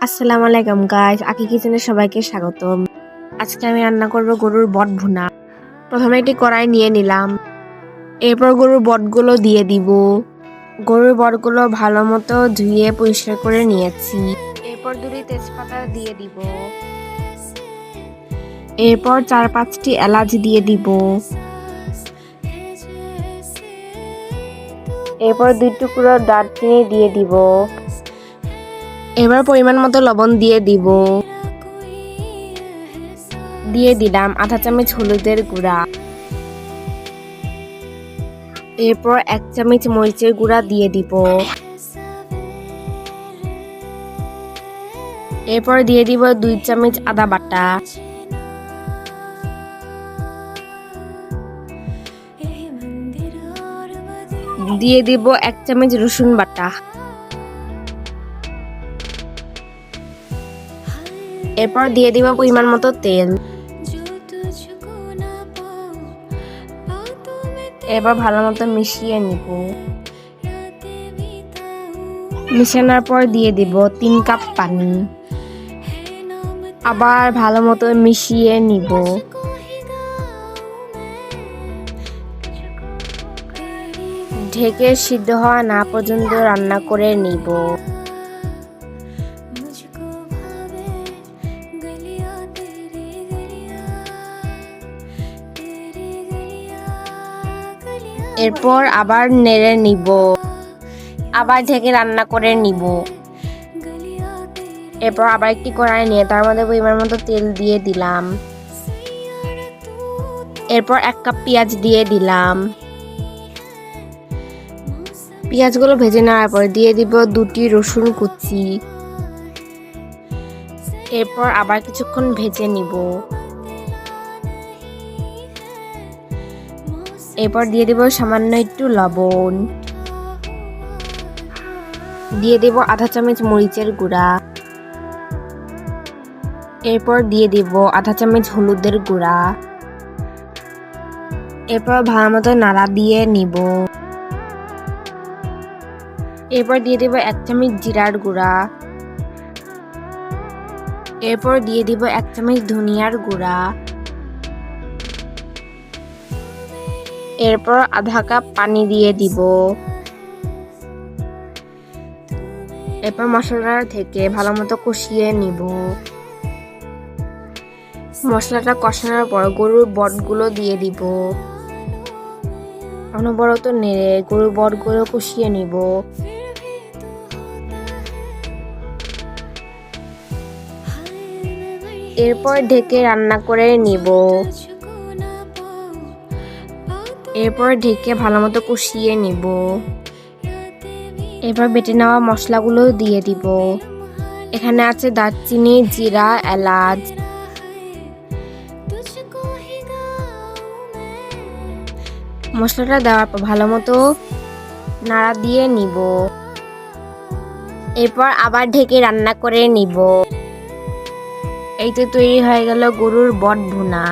আসসালামু আলাইকুম গাইস, আকি কিচেনে সবাইকে স্বাগতম। আজকে আমি রান্না করব গরুর বট ভুনা। প্রথমে একটি কড়াই নিয়ে নিলাম, এরপর গরুর বটগুলো দিয়ে দিব। গরুর বটগুলো ভালো মতো ধুয়ে পরিষ্কার করে নিয়েছি। এরপর দুটি তেজপাতা দিয়ে দিব, এরপর 4-5টি এলাচ দিয়ে দিব, এরপর 2 টুকরো দারচিনি দিয়ে দিব। এবার পরিমাণ মতো লবণ দিয়ে দিব, দিয়ে দিলাম আধা চামচ হলুদের গুঁড়া, এরপর 1 চামচ মরিচের গুঁড়া দিয়ে দিব, এরপর দিয়ে দিব 2 চামচ আদা বাটা, দিয়ে দিব 1 চামচ রসুন বাটা, এরপর দিয়ে দিব পরিমাণ মতো তেল। এবার ভালো মতো মিশিয়ে নিব। মিশানোর পর দিয়ে দিব 3 কাপ পানি, আবার ভালো মতো মিশিয়ে নিব। ঢেকে সিদ্ধ হওয়া না পর্যন্ত রান্না করে নিব। এরপর আবার নেড়ে নিব, আবার ঢেকে রান্না করে নিব। এরপর আবার একটি কড়াই নিয়ে তার মধ্যে পরিমাণ মতো তেল দিয়ে দিলাম, এরপর 1 কাপ পেঁয়াজ দিয়ে দিলাম। পেঁয়াজগুলো ভেজে নেওয়ার পর দিয়ে দিব 2টি রসুন কুচি, এরপর আবার কিছুক্ষণ ভেজে নিব। এরপর দিয়ে দিব সামান্য একটু লবণ, দিয়ে দিব আধা চামচ মরিচের গুঁড়া, এরপর দিয়ে দিব আধা চামচ হলুদের গুঁড়া, এরপর ভালো মতো নাড়া দিয়ে নিব। এরপর দিয়ে দিব 1 চামচ জিরার গুঁড়া, এরপর দিয়ে দিব 1 চামচ ধনিয়ার গুঁড়া, এরপর আধা কাপ পানি দিয়ে দিব। এরপর মশলাটা থেকে ভালো মতো কষিয়ে নিব। মশলাটা কষানোর পর গরুর বটগুলো দিয়ে দিব। অনবরত নেড়ে গরুর বটগুলো কষিয়ে নিব। এরপর ঢেকে রান্না করে নিব। এরপর ঢেকে ভালো মতো কষিয়ে নিব। এবার বেটে নেওয়া মশলাগুলো দিয়ে দিব। এখানে আছে দারচিনি, জিরা, এলাচ। মশলাটা দেওয়ার পর ভালো মতো নাড়া দিয়ে নিব। এরপর আবার ঢেকে রান্না করে নিব। এই তো তৈরি হয়ে গেল গরুর বট ভুনা।